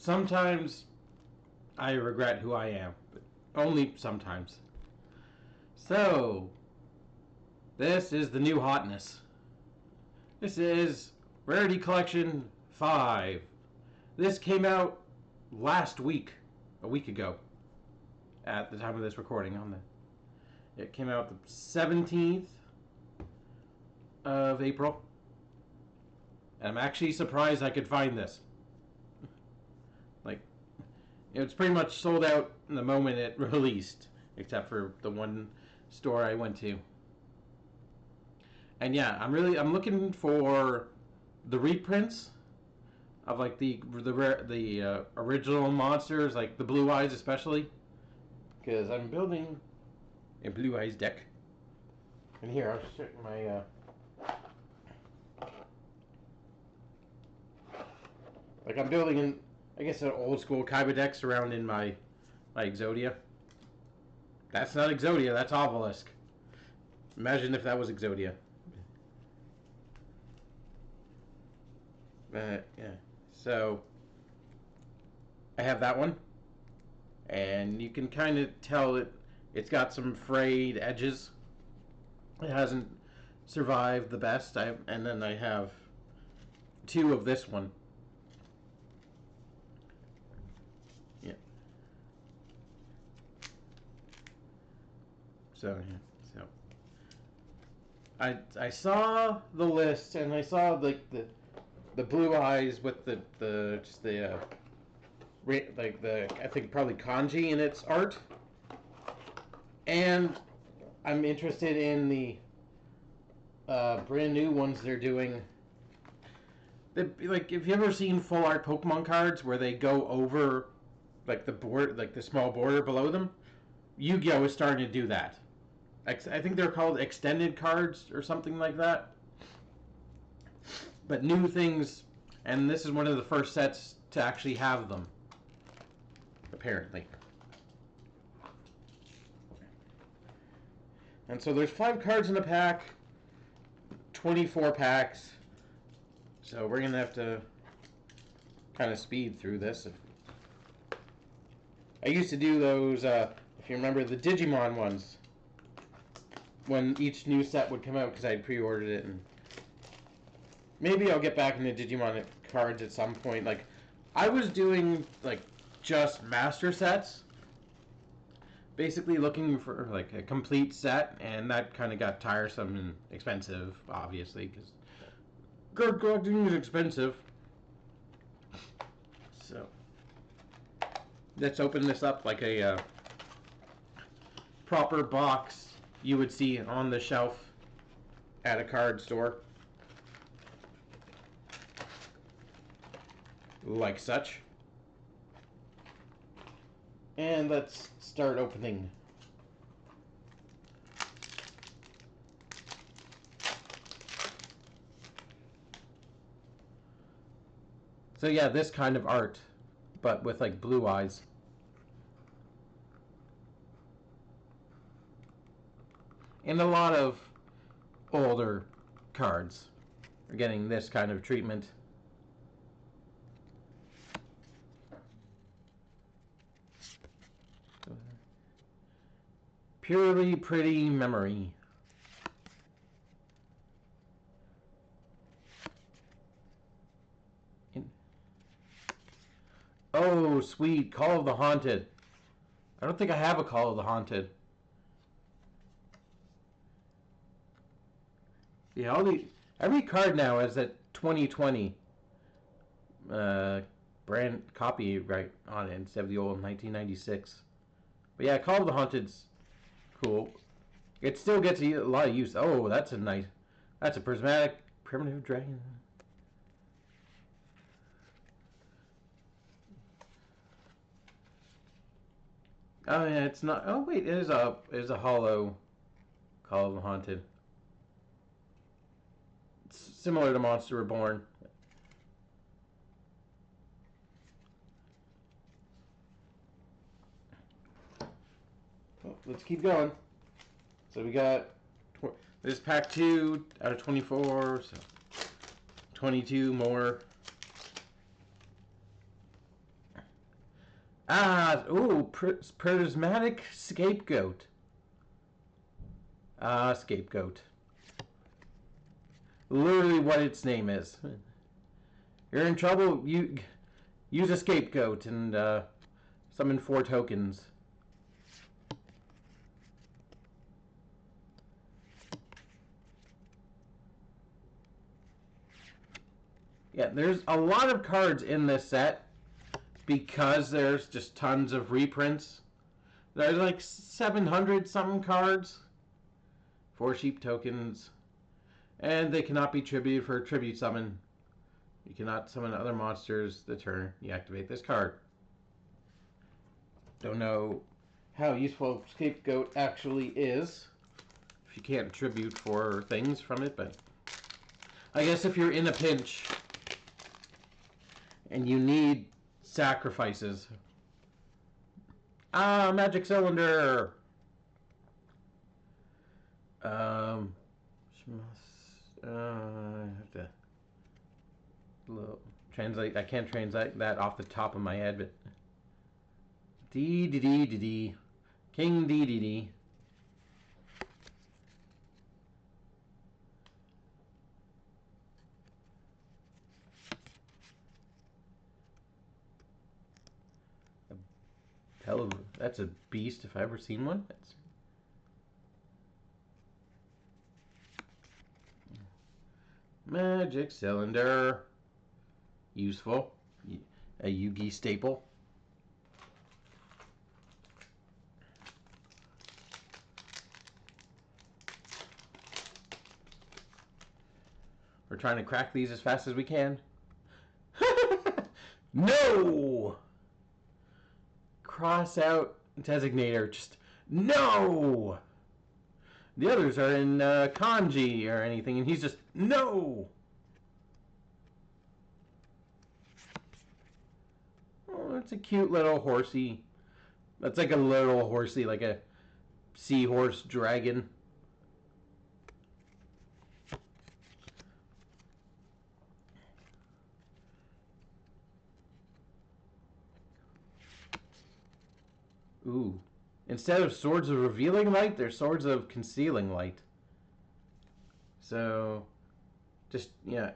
sometimes I regret who I am, but only sometimes. So, this is the new hotness. This is Rarity Collection 5. This came out last week, a week ago, at the time of this recording. It came out the 17th of April. And I'm actually surprised I could find this. Like, it's pretty much sold out the moment it released, except for the one store I went to. And yeah, I'm looking for the reprints of like the original monsters, like the Blue Eyes especially, because I'm building a Blue Eyes deck. And here I'll check my like I'm building an old school Kaiba deck surrounding my Exodia. That's not Exodia, that's Obelisk. Imagine if that was Exodia. Yeah. So I have that one, and you can kind of tell it's got some frayed edges. It hasn't survived the best. And then I have two of this one. Yeah. So I saw the list, and I saw like the Blue Eyes with the I think probably kanji in its art, and I'm interested in the brand new ones they're doing. Like, have you ever seen full art Pokemon cards where they go over like the board, like the small border below them? Yu-Gi-Oh is starting to do that. I think they're called extended cards or something like that. But new things, and this is one of the first sets to actually have them, apparently. And so there's 5 cards in a pack, 24 packs. So we're gonna have to kind of speed through this. I used to do those, if you remember, the Digimon ones, when each new set would come out, because I had pre-ordered it. And maybe I'll get back into Digimon cards at some point. Like, I was doing like just master sets, basically looking for like a complete set, and that kind of got tiresome and expensive, obviously, because card collecting is expensive. So let's open this up like a proper box you would see on the shelf at a card store, like such. And let's start opening. So yeah, this kind of art, but with like blue eyes. And a lot of older cards are getting this kind of treatment. Purely Pretty Memory. Oh, sweet. Call of the Haunted. I don't think I have a Call of the Haunted. Yeah, every card now has that 2020 brand copyright on it instead of the old 1996. But yeah, Call of the Haunted's cool. It still gets a lot of use. Oh, that's a prismatic primitive dragon. Oh yeah, it's not. Oh wait, it is a hollow Call of the Haunted. It's similar to Monster Reborn. Well, let's keep going. So we got this pack 2 out of 24, so 22 more. Prismatic Scapegoat. Scapegoat. Literally what its name is. You're in trouble, you use a Scapegoat and summon 4 tokens. Yeah, there's a lot of cards in this set because there's just tons of reprints. There's like 700 something cards, 4 sheep tokens, and they cannot be tributed for a tribute summon. You cannot summon other monsters the turn you activate this card. Don't know how useful Scapegoat actually is if you can't tribute for things from it, but I guess if you're in a pinch and you need sacrifices. Magic Cylinder. I have to translate. I can't translate that off the top of my head, but D King D. That's a beast if I ever seen one. Magic Cylinder. Useful. A Yugi staple. We're trying to crack these as fast as we can. No! Cross out designator. Just no! The others are in kanji or anything, and he's just no! Oh, it's a cute little horsey. That's like a little horsey, like a seahorse dragon. Ooh. Instead of Swords of Revealing Light, they're Swords of Concealing Light. So, just, yeah.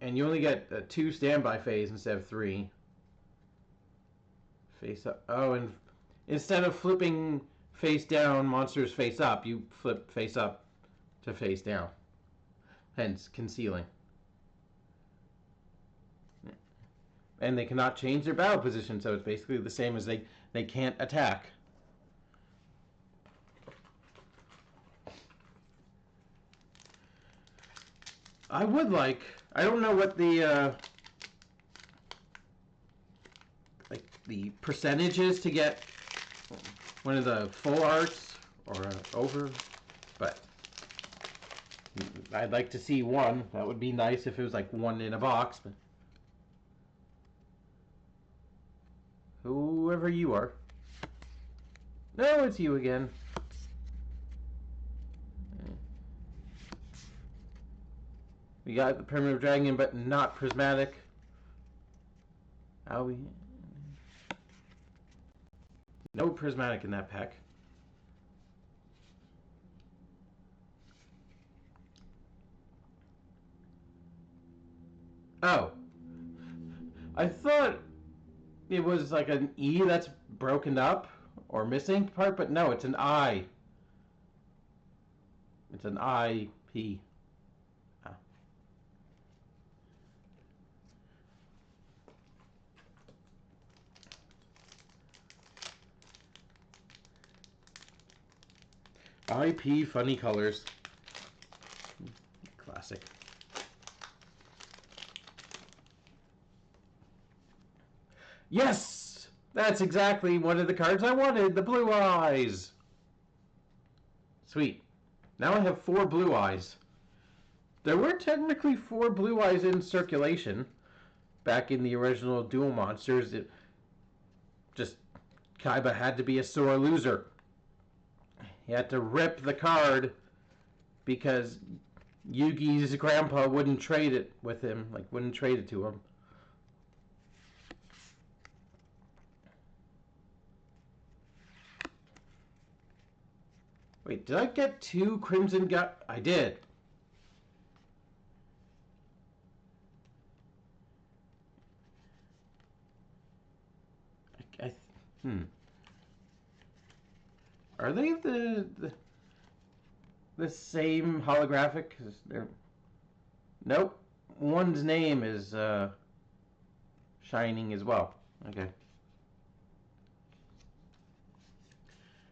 And you only get 2 standby phase instead of 3. Face up. Oh, and instead of flipping face down, monsters face up, you flip face up to face down. Hence, concealing. And they cannot change their battle position, so it's basically the same as they can't attack. I would like... I don't know what the percentage is to get one of the full arts or over, but I'd like to see one. That would be nice if it was like one in a box, but whoever you are. No, it's you again. We got the Primitive Dragon, but not prismatic. How we... No prismatic in that pack. Oh. I thought it was like an E that's broken up or missing part, but no, it's an I. It's an I-P. IP funny colors. Classic. Yes! That's exactly one of the cards I wanted, the Blue Eyes. Sweet. Now I have 4 Blue Eyes. There were technically 4 Blue Eyes in circulation back in the original Duel Monsters. It just Kaiba had to be a sore loser. He had to rip the card because Yugi's grandpa wouldn't trade it with him, like wouldn't trade it to him. Wait, did I get 2 Crimson Gut? I did. Hmm. Are they the same holographic? 'Cause they're... Nope. One's name is shining as well. Okay.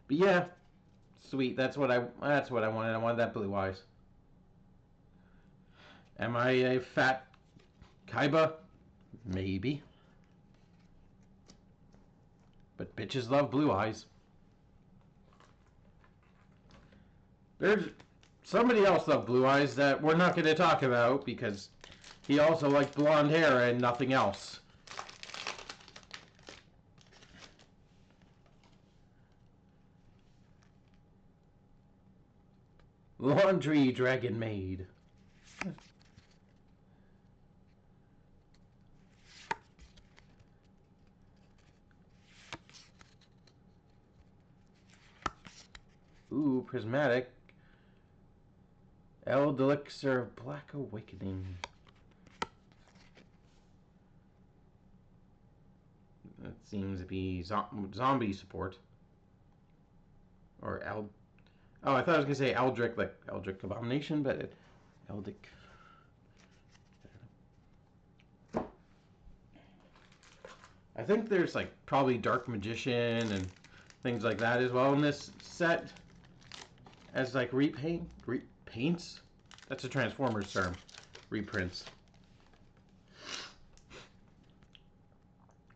But yeah, sweet. That's what I wanted. I wanted that Blue Eyes. Am I a fat Kaiba? Maybe. But bitches love Blue Eyes. There's somebody else loved Blue Eyes that we're not going to talk about because he also liked blonde hair and nothing else. Laundry Dragon Maid. Ooh, Prismatic. Elixir Black Awakening. That seems to be zombie support. Or Oh, I thought I was going to say Eldritch, like Eldritch Abomination, but Eldritch. I think there's like probably Dark Magician and things like that as well in this set. As like repaints? That's a Transformers term. Reprints.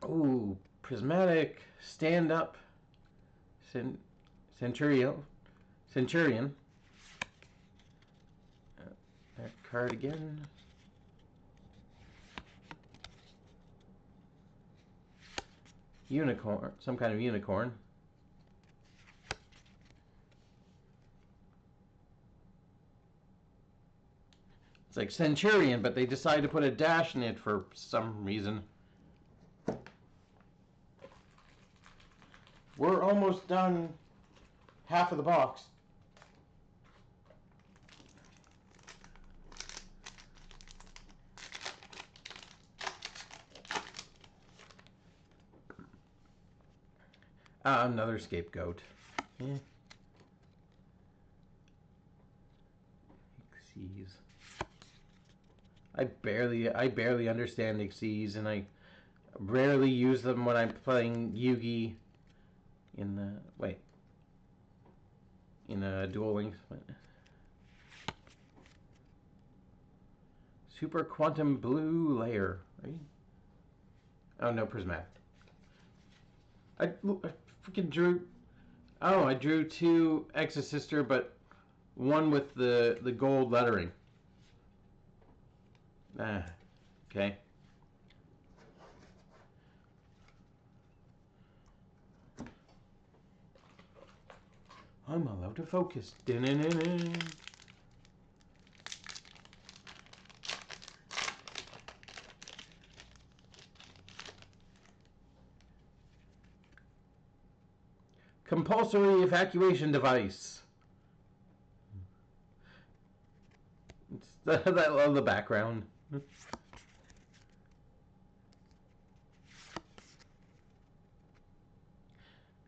Ooh, Prismatic, Stand Up, Centurion. That card again. Unicorn, some kind of unicorn. It's like Centurion, but they decided to put a dash in it for some reason. We're almost done half of the box. Another scapegoat. Yeah. Xyz. I barely understand Xyz, and I rarely use them when I'm playing Yugi in Duel Links. Super Quantum Blue Layer, right? Oh no, Prismatic. I freaking drew. Oh, I drew 2 Exosister, but one with the gold lettering. Okay. I'm allowed to focus. Din-din-din-din. Compulsory evacuation device. It's I love the background.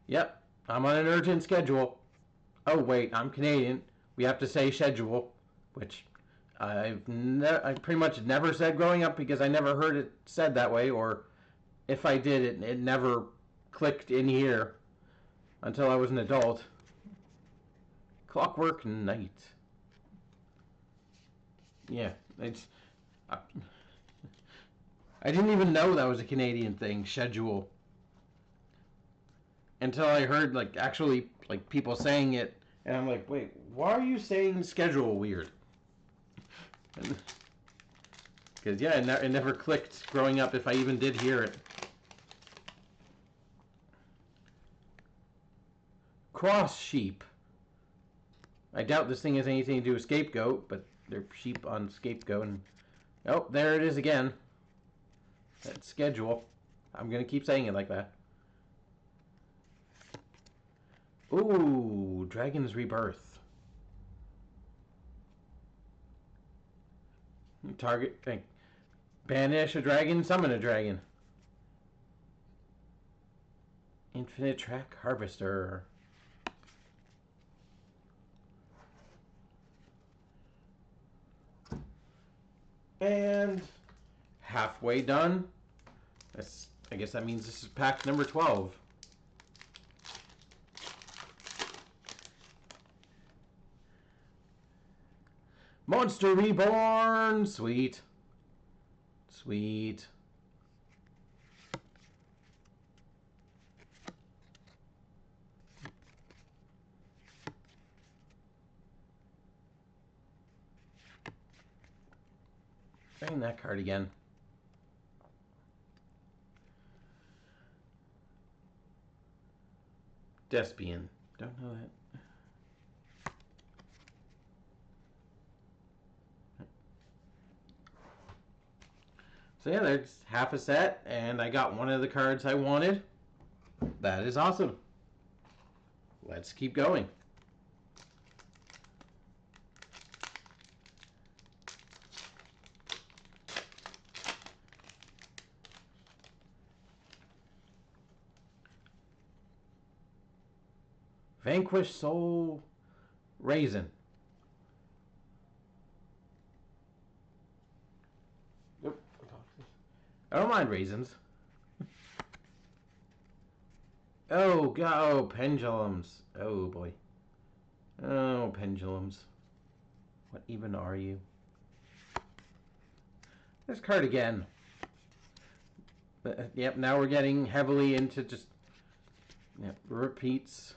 Yep, I'm on an urgent schedule. Oh wait, I'm Canadian. We have to say schedule, which I pretty much never said growing up because I never heard it said that way, or if I did, it never clicked in here until I was an adult. Clockwork Knight. Yeah, it's. I didn't even know that was a Canadian thing, schedule. Until I heard actually people saying it, and I'm like, wait, why are you saying schedule weird? Because yeah, it never clicked growing up if I even did hear it. Cross sheep. I doubt this thing has anything to do with scapegoat, but they're sheep on scapegoat. And oh, there it is again. That schedule. I'm gonna keep saying it like that. Ooh, Dragon's Rebirth. Target, banish a dragon, summon a dragon. Infinite Track Harvester. And halfway done. I guess that means this is pack number 12. Monster Reborn! Sweet. Sweet. Bring that card again. Despian. Don't know that. So yeah, there's half a set, and I got one of the cards I wanted. That is awesome. Let's keep going. Vanquish Soul Raisin. I don't mind raisins. Oh, God. Oh, pendulums. Oh, boy. Oh, pendulums. What even are you? This card again. Yep, now we're getting heavily into just repeats.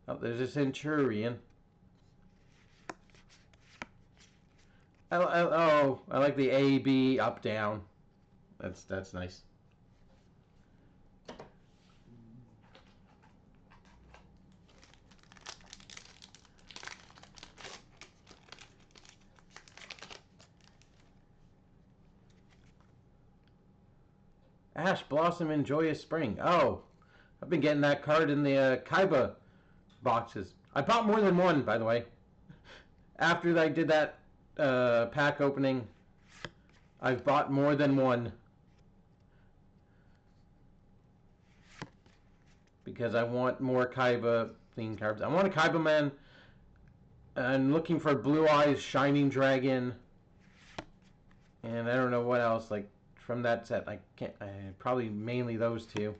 Oh, there's a Centurion. Oh, I like the A, B, up, down. That's nice. Ash Blossom and Joyous Spring. Oh, I've been getting that card in the Kaiba boxes. I bought more than one, by the way. After I did that pack opening, I've bought more than one. Because I want more Kaiba themed cards. I want a Kaiba Man. I'm looking for Blue Eyes Shining Dragon. And I don't know what else, like, from that set. I can't, probably mainly those two.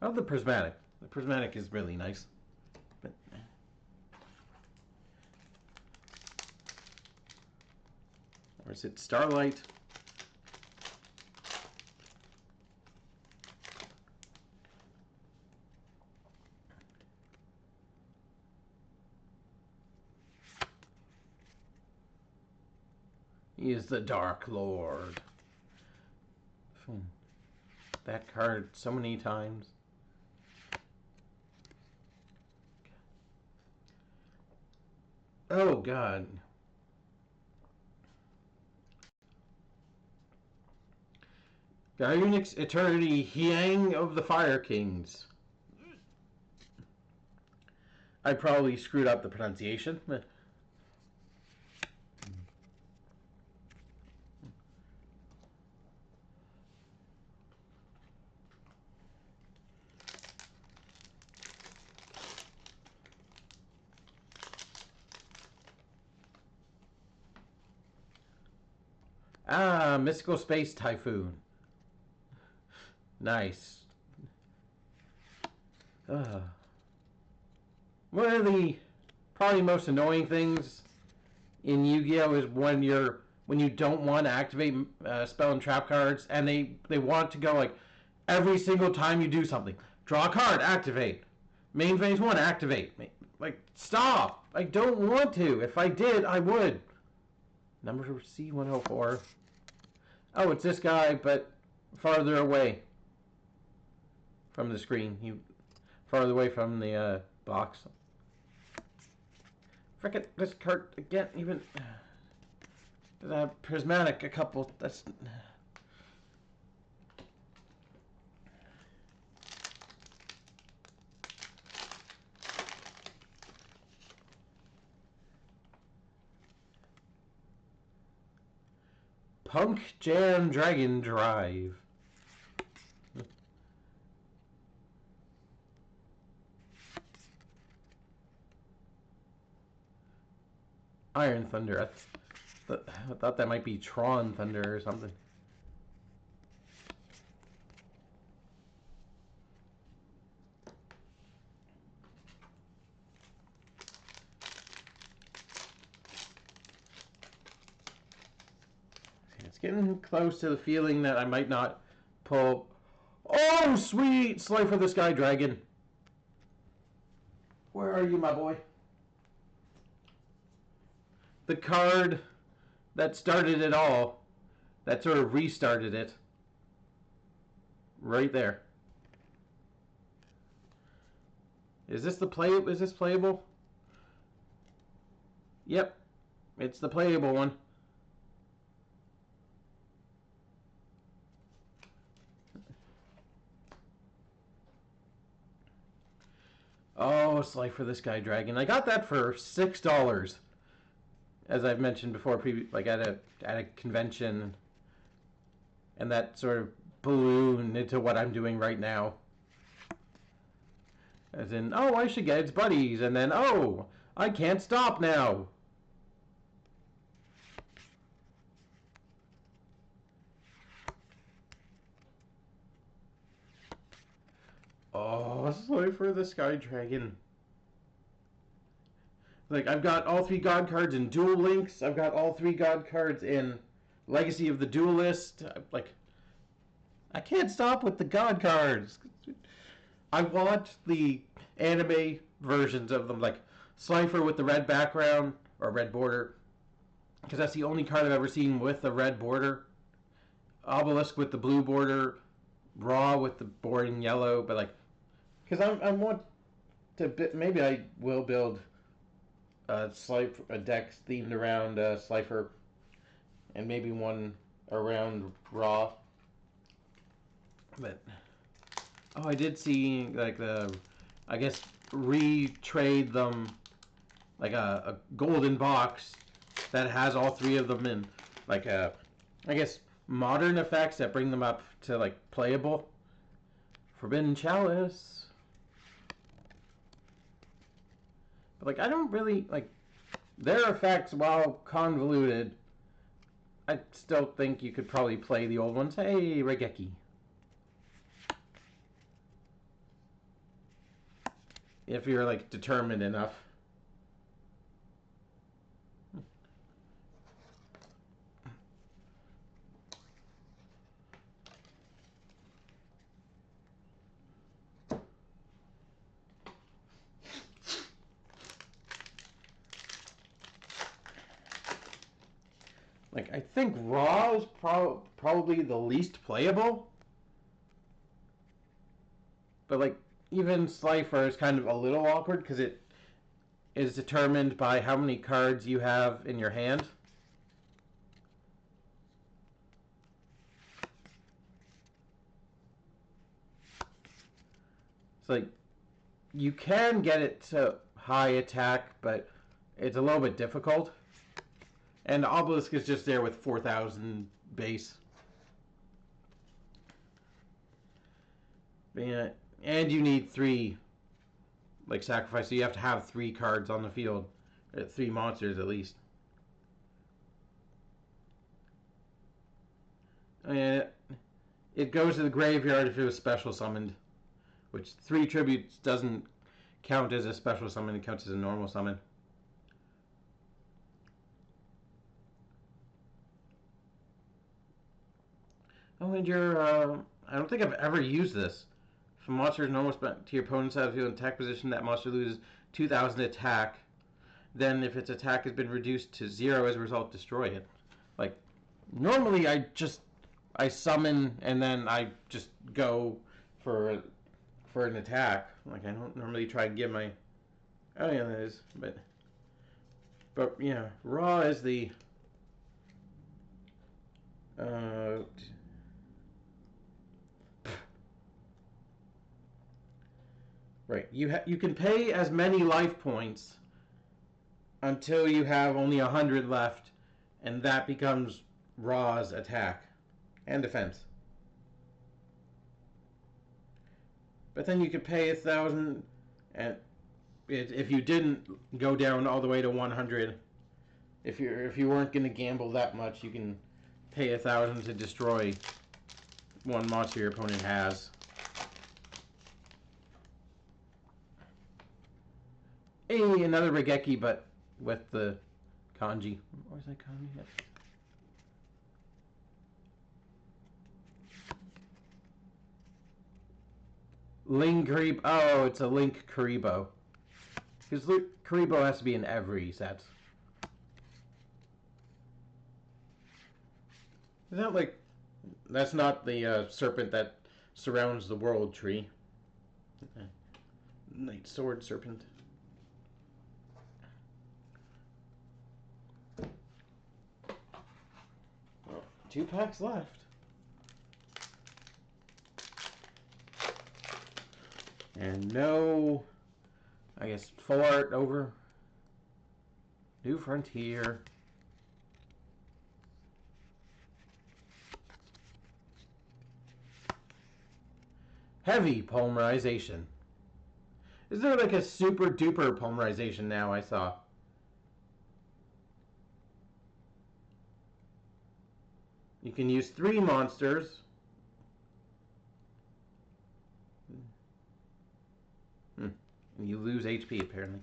Oh, the Prismatic. The Prismatic is really nice. But, or is it Starlight? He is the Dark Lord. That card so many times. Oh, God. Unix Eternity Hyang of the Fire Kings. I probably screwed up the pronunciation. Ah, Mystical Space Typhoon. Nice. One of the probably most annoying things in Yu-Gi-Oh is when you don't want to activate spell and trap cards, and they want to go like every single time you do something. Draw a card, activate. Main phase 1, activate. Like, stop! I don't want to. If I did, I would. Number C104. Oh, it's this guy, but farther away from the screen. Farther away from the box. Frickin' this card again, even Prismatic a couple. That's Punk Jam Dragon Drive. Iron Thunder. I thought that might be Tron Thunder or something. It's getting close to the feeling that I might not pull. Oh, sweet! Slifer the Sky Dragon. Where are you, my boy? The card that started it all. That sort of restarted it. Right there. Is this playable? Yep. It's the playable one. Oh, Slifer the Sky Dragon. I got that for $6. As I've mentioned before, like at a convention, and that sort of ballooned into what I'm doing right now. As in, oh, I should get its buddies, and then, oh, I can't stop now. Oh, Slifer the Sky Dragon. Like, I've got all 3 God cards in Duel Links. I've got all 3 God cards in Legacy of the Duelist. Like, I can't stop with the God cards. I want the anime versions of them, like Slifer with the red background or red border, because that's the only card I've ever seen with a red border. Obelisk with the blue border. Raw with the boring yellow, but like, because I want to, maybe I will build a deck themed around Slifer, and maybe one around Raw. But oh, I did see like I guess retrade them, like a golden box that has all 3 of them in, like I guess modern effects that bring them up to like playable. Forbidden Chalice. But like, I don't really like their effects, while convoluted. I still think you could probably play the old ones. Hey, Regeki. If you're like determined enough. Like, I think Raw is probably the least playable. But like, even Slifer is kind of a little awkward because it is determined by how many cards you have in your hand. It's like, you can get it to high attack, but it's a little bit difficult. And Obelisk is just there with 4,000 base. Yeah, and you need 3 like sacrifice, so you have to have 3 cards on the field, 3 monsters at least. And it goes to the graveyard if it was special summoned, which 3 tributes doesn't count as a special summon, it counts as a normal summon. Oh, and I don't think I've ever used this. If a monster is normal spent to your opponent's side of the field in attack position, that monster loses 2,000 attack. Then, if its attack has been reduced to 0 as a result, destroy it. Like, normally I summon and then I just go for an attack. Like, I don't normally try and get my. Oh yeah, that is. But yeah, Raw is the. Right. You can pay as many life points until you have only 100 left, and that becomes Ra's attack and defense. But then you could pay 1,000, and if you didn't go down all the way to 100, if you weren't going to gamble that much, you can pay 1,000 to destroy one monster your opponent has. Hey, another Raigeki, but with the kanji. Or is that kanji? Yes. Ling Kuriboh. Oh, it's a Link Kuriboh. Because Kuriboh has to be in every set. Is that like... That's not the serpent that surrounds the world tree. Night Sword Serpent. Well, 2 packs left. And no... I guess full art over. New Frontier. Heavy polymerization. Is there like a super duper polymerization now I saw? You can use 3 monsters. And you lose HP apparently.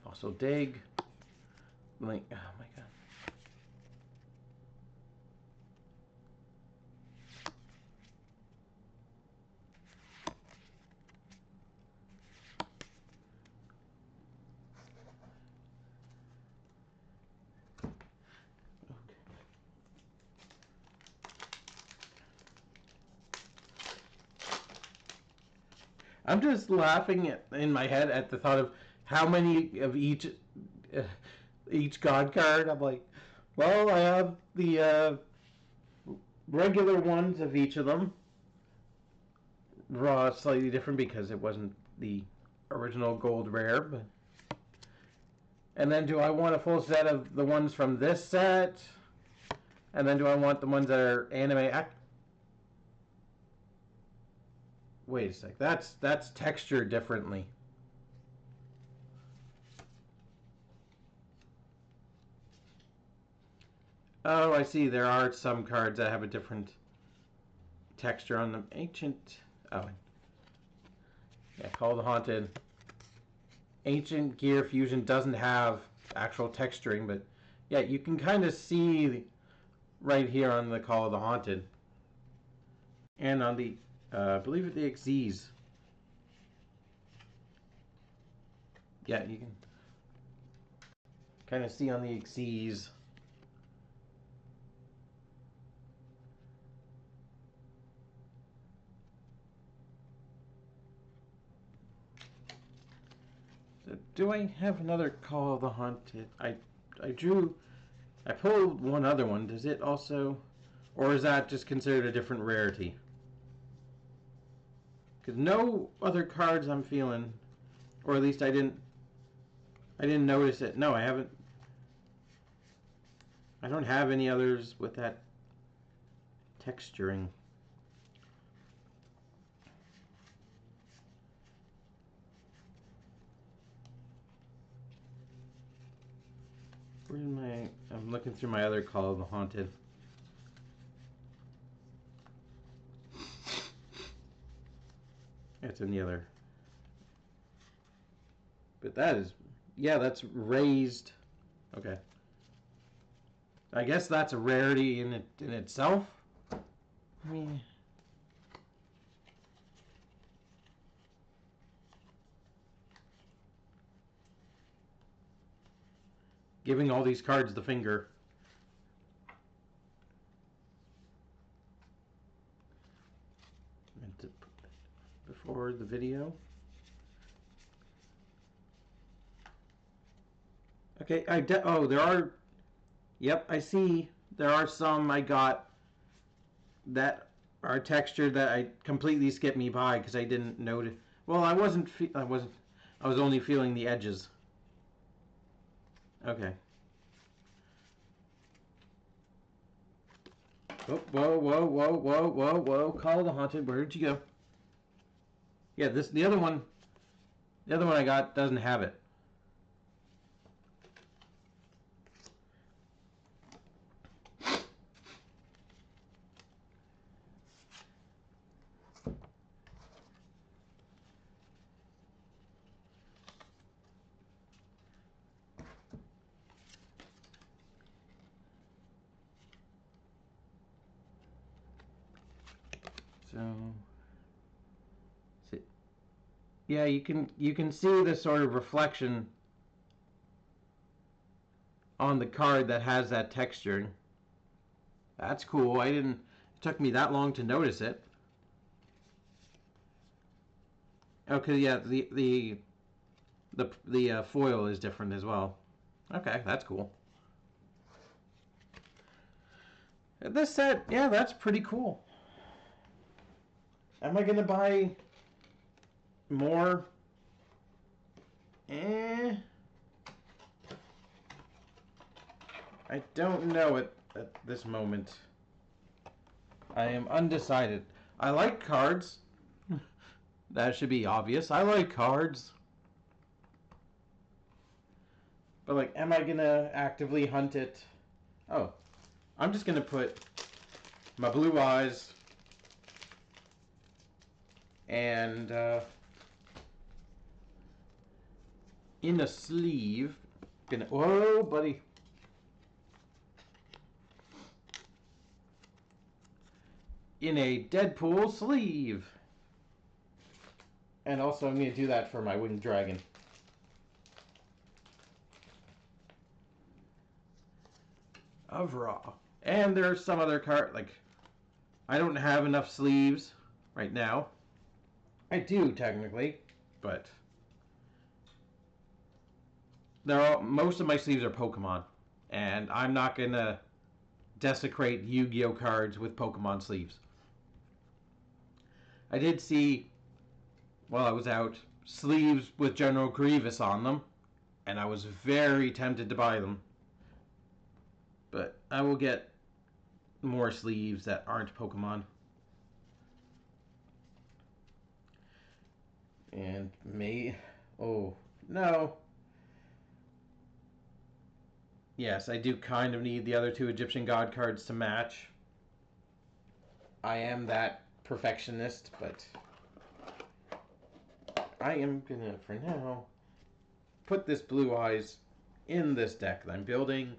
Also dig. Like, oh my god. I'm just laughing in my head at the thought of how many of each god card. I'm like, well, I have the regular ones of each of them. Raw slightly different because it wasn't the original gold rare. But... And then do I want a full set of the ones from this set? And then do I want the ones that are anime? Wait a sec. That's textured differently. Oh, I see. There are some cards that have a different texture on them. Ancient... Oh. Yeah, Call of the Haunted. Ancient Gear Fusion doesn't have actual texturing, but yeah, you can kind of see right here on the Call of the Haunted. And on the, I believe the XZs. Yeah, you can kind of see on the XZs. So do I have another Call of the Haunted? I pulled one other one. Does it also, or is that just considered a different rarity? Because no other cards I'm feeling, or at least I didn't notice it. No, I haven't. I don't have any others with that texturing. Where's my... I'm looking through my other Call of the Haunted. It's in the other. But that is... Yeah, that's raised. Okay. I guess that's a rarity in itself. I mean... Giving all these cards the finger. Meant to put that before the video. Okay, there are. Yep, I see. There are some I got that are textured that I completely skipped me by because I didn't notice. Well, I wasn't. I wasn't. I was only feeling the edges. Okay. Oh, whoa, whoa, whoa, whoa, whoa, whoa! Call of the Haunted. Where'd you go? Yeah, this the other one. The other one I got doesn't have it. So, see, yeah, you can see the sort of reflection on the card that has that texture. That's cool. I didn't. It took me that long to notice it. Okay, yeah, the foil is different as well. Okay, that's cool. This set, yeah, that's pretty cool. Am I gonna buy more? Eh, I don't know at this moment. I am undecided. I like cards. That should be obvious. I like cards. But, like, am I gonna actively hunt it? Oh, I'm just gonna put my blue eyes and in a sleeve. Whoa, buddy. In a Deadpool sleeve. And also, I'm going to do that for my winged dragon. Of Raw. And there's some other card, like, I don't have enough sleeves right now. I do, technically, but most of my sleeves are Pokemon. And I'm not going to desecrate Yu-Gi-Oh cards with Pokemon sleeves. I did see, while I was out, sleeves with General Grievous on them, and I was very tempted to buy them. But I will get more sleeves that aren't Pokemon. And oh, no. Yes, I do kind of need the other two Egyptian God cards to match. I am that perfectionist, but I am gonna, for now, put this Blue Eyes in this deck that I'm building.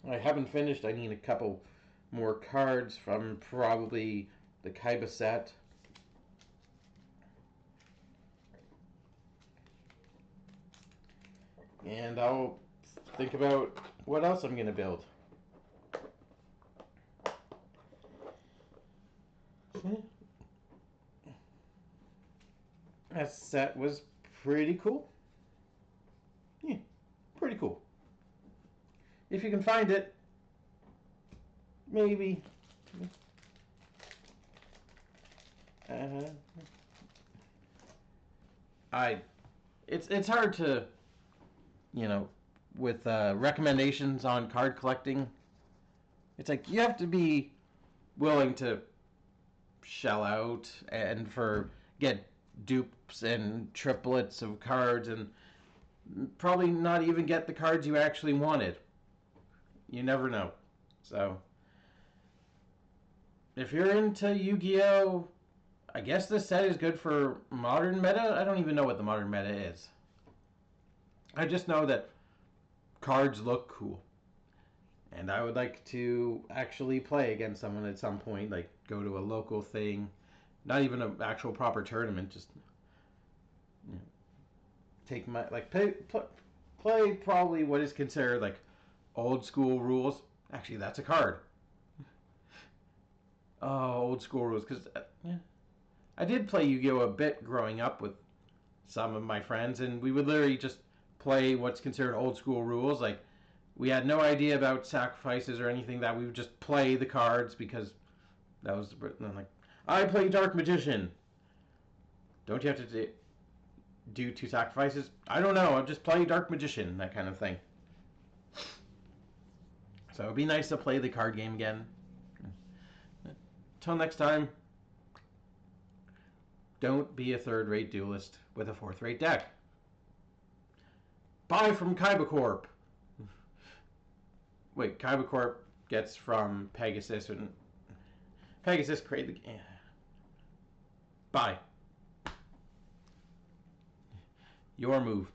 I haven't finished. I need a couple more cards from probably the Kaiba set. And I'll think about what else I'm going to build. That set was pretty cool. Yeah, pretty cool. If you can find it, maybe. Uh, it's hard to, with recommendations on card collecting. It's like you have to be willing to shell out and get dupes and triplets of cards and probably not even get the cards you actually wanted. You never know. So if you're into Yu-Gi-Oh, I guess this set is good for modern meta. I don't even know what the modern meta is. I just know that cards look cool. And I would like to actually play against someone at some point, like go to a local thing, not even an actual proper tournament, just take my play probably what is considered like old school rules. Actually, that's a card. Oh, old school rules, because I did play Yu-Gi-Oh a bit growing up with some of my friends, and we would literally just play what's considered old school rules. Like, we had no idea about sacrifices or anything. That we would just play the cards because that was like, I play Dark Magician. Don't you have to do 2 sacrifices? I don't know. I'll just play Dark Magician. That kind of thing. So it'd be nice to play the card game again. Till next time, don't be a third-rate duelist with a fourth-rate deck. Buy from Kaiba Corp. Wait, Kaiba Corp gets from Pegasus, and Pegasus created the game. Buy. Your move.